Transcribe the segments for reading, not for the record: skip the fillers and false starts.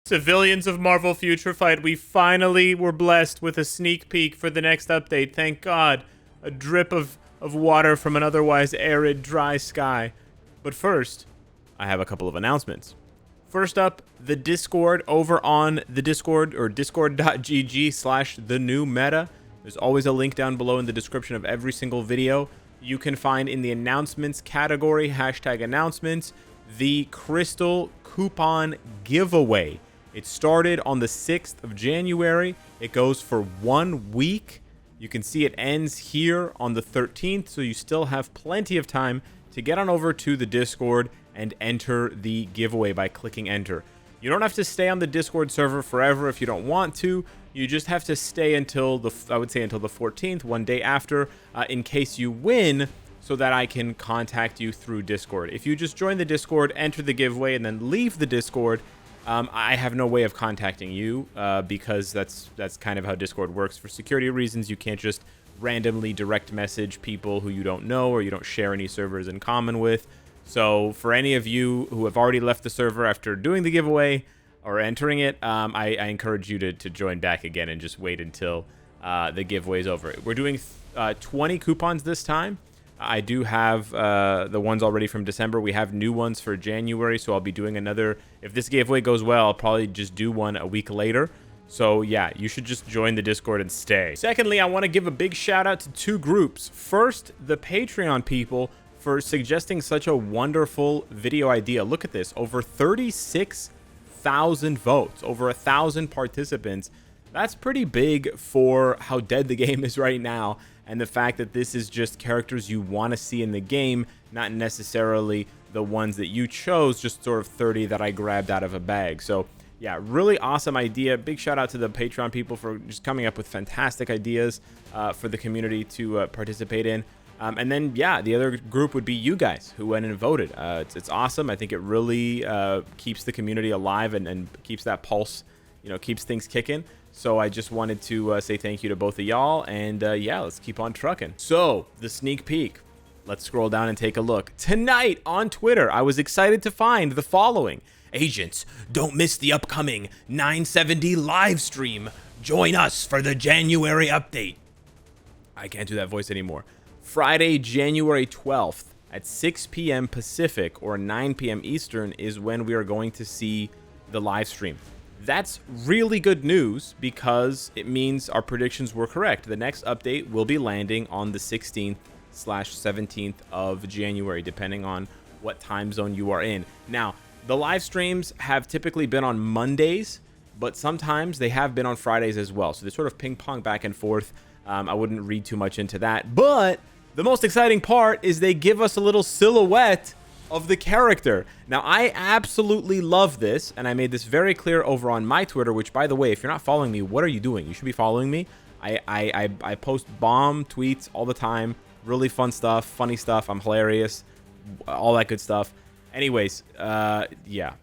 Civilians of Marvel Future Fight, we finally were blessed with a sneak peek for the next update. Thank God. A drip of water from an otherwise arid, dry sky. But first, I have a couple of announcements. First up, the Discord over on the Discord, or discord.gg/thenewmeta. There's always a link down below in the description of every single video. You can find in the announcements category, #announcements, the Crystal Coupon Giveaway. It started on the 6th of January. It goes for 1 week. You can see it ends here on the 13th, so you still have plenty of time to get on over to the Discord and enter the giveaway by clicking enter. You don't have to stay on the Discord server forever if you don't want to. You just have to stay until until the 14th, one day after, in case you win, so that I can contact you through Discord. If you just join the Discord, enter the giveaway, and then leave the Discord, I have no way of contacting you because that's kind of how Discord works. For security reasons, you can't just randomly direct message people who you don't know or you don't share any servers in common with. So for any of you who have already left the server after doing the giveaway or entering it, I encourage you to join back again and just wait until the giveaway is over. We're doing 20 coupons this time. I do have the ones already from December. We have new ones for January, so I'll be doing another. If this giveaway goes well, I'll probably just do one a week later. So yeah, you should just join the Discord and stay. Secondly, I want to give a big shout out to 2 groups. First, the Patreon people for suggesting such a wonderful video idea. Look at this, over 36,000 votes, over 1,000 participants. That's pretty big for how dead the game is right now, and the fact that this is just characters you want to see in the game, not necessarily the ones that you chose, just sort of 30 that I grabbed out of a bag. So yeah, really awesome idea. Big shout out to the Patreon people for just coming up with fantastic ideas for the community to participate in. And then, yeah, the other group would be you guys who went and voted. It's awesome. I think it really keeps the community alive and keeps that pulse, keeps things kicking. So I just wanted to say thank you to both of y'all. And yeah, let's keep on trucking. So the sneak peek. Let's scroll down and take a look. Tonight on Twitter, I was excited to find the following. Agents, don't miss the upcoming 970 live stream. Join us for the January update. I can't do that voice anymore. Friday, January 12th at 6 p.m. Pacific or 9 p.m. Eastern is when we are going to see the live stream. That's really good news because it means our predictions were correct. The next update will be landing on the 16th/17th of January, depending on what time zone you are in. Now, the live streams have typically been on Mondays, but sometimes they have been on Fridays as well. So they sort of ping pong back and forth. I wouldn't read too much into that, but the most exciting part is they give us a little silhouette of the character. Now, I absolutely love this, and I made this very clear over on my Twitter, which, by the way, if you're not following me, what are you doing? You should be following me. I post bomb tweets all the time, really fun stuff, funny stuff. I'm hilarious, all that good stuff. Anyways, yeah,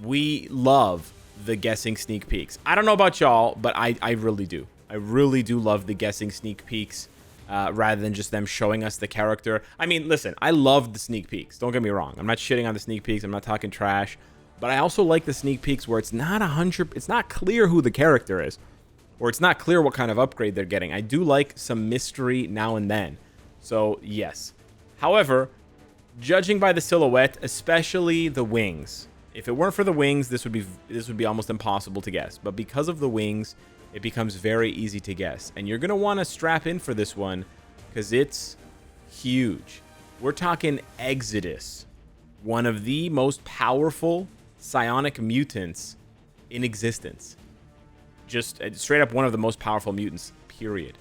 we love the guessing sneak peeks. I don't know about y'all, but I really do. I really do love the guessing sneak peeks. Rather than just them showing us the character. I mean, listen, I love the sneak peeks. Don't get me wrong. I'm not shitting on the sneak peeks. I'm not talking trash. But I also like the sneak peeks where it's not clear who the character is. Or it's not clear what kind of upgrade they're getting. I do like some mystery now and then. So, yes. However, judging by the silhouette, especially the wings. If it weren't for the wings, this would be almost impossible to guess. But because of the wings, it becomes very easy to guess. And you're going to want to strap in for this one because it's huge. We're talking Exodus, one of the most powerful psionic mutants in existence. Just straight up one of the most powerful mutants, period.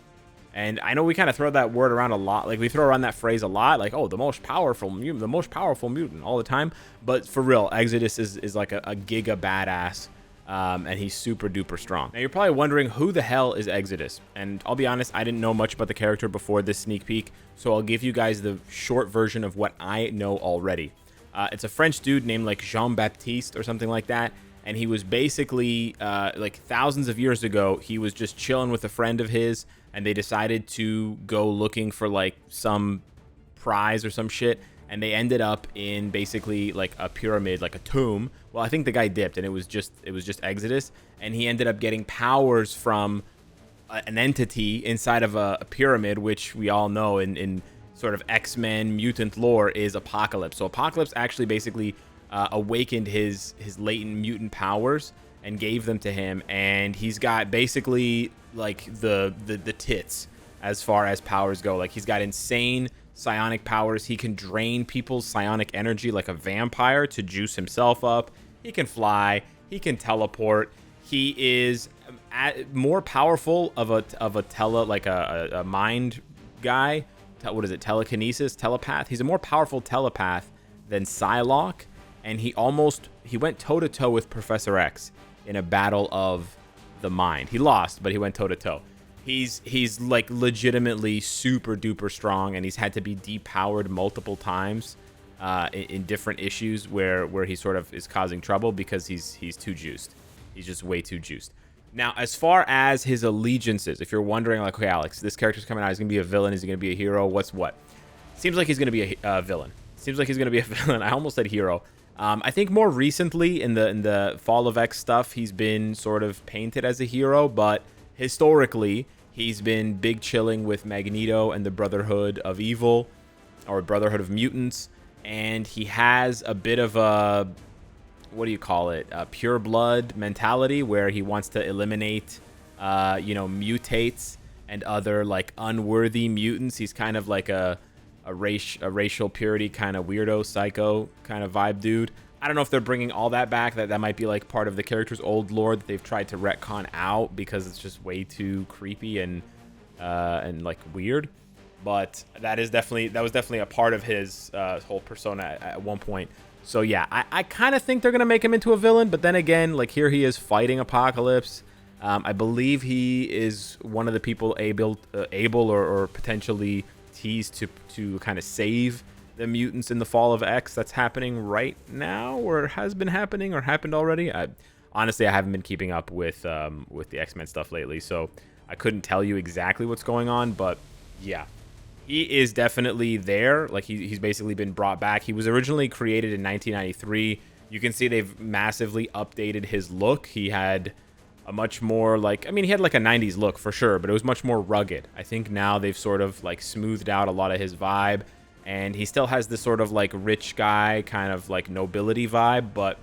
And I know we kind of throw that word around a lot. Like, we throw around that phrase a lot. Like, oh, the most powerful mutant all the time. But for real, Exodus is like a giga badass. And he's super duper strong. Now, you're probably wondering who the hell is Exodus, and I'll be honest, I didn't know much about the character before this sneak peek, so I'll give you guys the short version of what I know already. It's a French dude named like Jean-Baptiste or something like that, and he was basically like thousands of years ago, he was just chilling with a friend of his, and they decided to go looking for like some prize or some shit, and they ended up in basically like a pyramid, like a tomb. Well, I think the guy dipped, and it was just Exodus, and he ended up getting powers from an entity inside of a pyramid, which we all know in sort of X-Men mutant lore is Apocalypse. So Apocalypse actually basically awakened his latent mutant powers and gave them to him, and he's got basically like the tits as far as powers go. Like, he's got insane psionic powers. He can drain people's psionic energy like a vampire to juice himself up. He can fly. He can teleport. He is more powerful of a mind guy. What is it? Telekinesis, telepath. He's a more powerful telepath than Psylocke, and he went toe to toe with Professor X in a battle of the mind. He lost, but he went toe to toe. He's like legitimately super duper strong, and he's had to be depowered multiple times in different issues where he sort of is causing trouble because he's too juiced. He's just way too juiced. Now, as far as his allegiances, if you're wondering, like, okay, Alex, this character's coming out, he's going to be a villain, is he going to be a hero, what's what? Seems like he's going to be a villain. Seems like he's going to be a villain. I almost said hero. I think more recently in the Fall of X stuff, he's been sort of painted as a hero, but historically, he's been big chilling with Magneto and the Brotherhood of Evil, or Brotherhood of Mutants, and he has a bit of a, what do you call it, a pure blood mentality where he wants to eliminate, mutates and other, like, unworthy mutants. He's kind of like a racial purity kind of weirdo, psycho kind of vibe dude. I don't know if they're bringing all that back. That might be like part of the character's old lore that they've tried to retcon out because it's just way too creepy and like weird. But that was definitely a part of his whole persona at one point. So yeah, I kind of think they're gonna make him into a villain. But then again, like, here he is fighting Apocalypse. I believe he is one of the people able or potentially teased to kind of save the mutants in the Fall of X. That's happening right now, or has been happening, or happened already. Honestly, I haven't been keeping up with the X-Men stuff lately, so I couldn't tell you exactly what's going on. But yeah, he is definitely there. Like, he's basically been brought back. He was originally created in 1993. You can see they've massively updated his look. He had a much more, like, I mean, he had like a 90s look for sure, but it was much more rugged. I think now they've sort of like smoothed out a lot of his vibe, and he still has this sort of like rich guy kind of like nobility vibe, but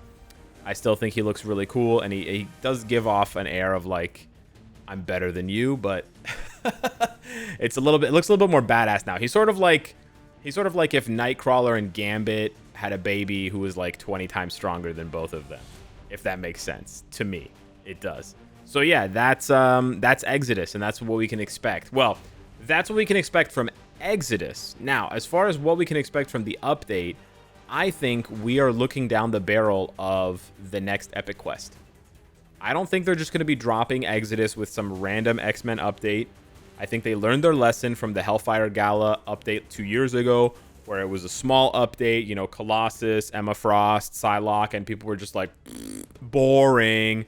I still think he looks really cool, and he does give off an air of like, I'm better than you, but it looks a little bit more badass now. He's sort of like if Nightcrawler and Gambit had a baby who was like 20 times stronger than both of them, if that makes sense. To me, it does. So yeah, that's Exodus, and that's what we can expect. Well, that's what we can expect from Exodus. Now, as far as what we can expect from the update, I think we are looking down the barrel of the next Epic Quest. I don't think they're just going to be dropping Exodus with some random X-Men update. I think they learned their lesson from the Hellfire Gala update 2 years ago, where it was a small update, you know, Colossus, Emma Frost, Psylocke, and people were just like, boring.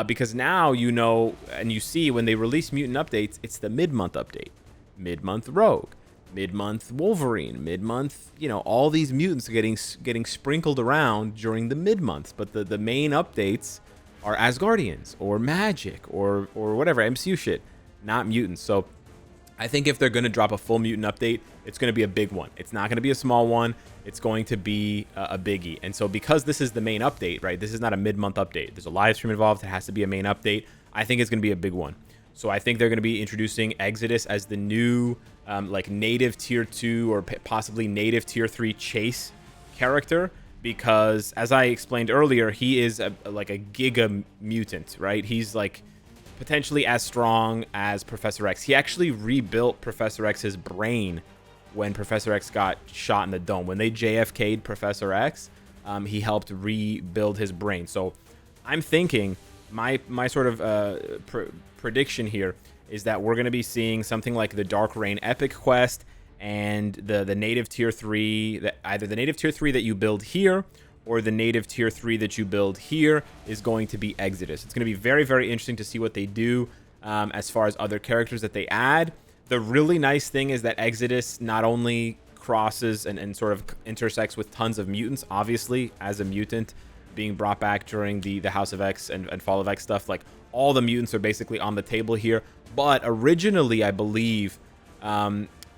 Because now, you know, and you see when they release mutant updates, it's the mid-month update. Mid-month Rogue, mid-month Wolverine, mid-month, you know, all these mutants getting sprinkled around during the mid-months. But the main updates are Asgardians or Magic or whatever, MCU shit, not mutants. So I think if they're going to drop a full mutant update, it's going to be a big one. It's not going to be a small one. It's going to be a biggie. And so because this is the main update, right, this is not a mid-month update. There's a live stream involved. It has to be a main update. I think it's going to be a big one. So I think they're going to be introducing Exodus as the new like native tier 2 or possibly native tier 3 chase character, because as I explained earlier, he is like a giga mutant, right? He's like potentially as strong as Professor X. He actually rebuilt Professor X's brain when Professor X got shot in the dome. When they JFK'd Professor X, he helped rebuild his brain. So I'm thinking my sort of prediction here is that we're going to be seeing something like the Dark Reign Epic Quest and the native tier 3, that either the native tier 3 that you build here or the native tier 3 that you build here is going to be Exodus. It's going to be very, very interesting to see what they do as far as other characters that they add. The really nice thing is that Exodus not only crosses and sort of intersects with tons of mutants. Obviously, as a mutant being brought back during the House of X and Fall of X stuff, like all the mutants are basically on the table here. But originally, I believe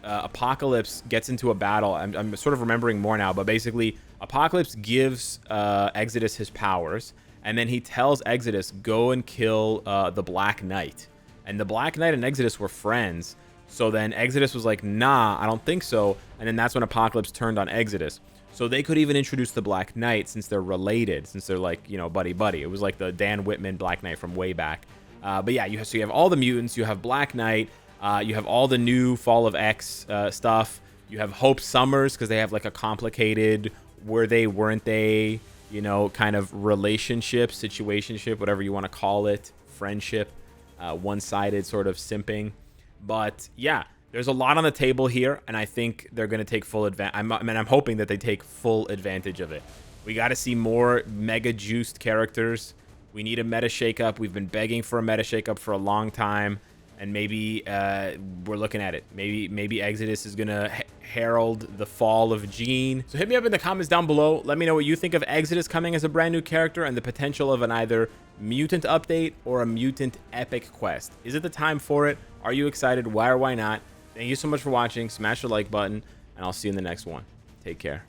Apocalypse gets into a battle. I'm sort of remembering more now, but basically Apocalypse gives Exodus his powers, and then he tells Exodus, go and kill the Black Knight. And the Black Knight and Exodus were friends. So then Exodus was like, nah, I don't think so. And then that's when Apocalypse turned on Exodus. So they could even introduce the Black Knight, since they're related, since they're like, you know, buddy-buddy. It was like the Dan Whitman Black Knight from way back. But yeah, you have all the mutants. You have Black Knight. You have all the new Fall of X stuff. You have Hope Summers, because they have like a complicated were they, weren't they, you know, kind of relationship, situationship, whatever you want to call it, friendship, one-sided sort of simping. But yeah, there's a lot on the table here, and I think they're going to take full advantage. I'm hoping that they take full advantage of it. We got to see more mega juiced characters. We need a meta shakeup. We've been begging for a meta shakeup for a long time, and maybe we're looking at it. Maybe Exodus is going to herald the fall of Jean. So hit me up in the comments down below. Let me know what you think of Exodus coming as a brand new character and the potential of an either mutant update or a mutant epic quest. Is it the time for it? Are you excited? Why or why not? Thank you so much for watching. Smash the like button, and I'll see you in the next one. Take care.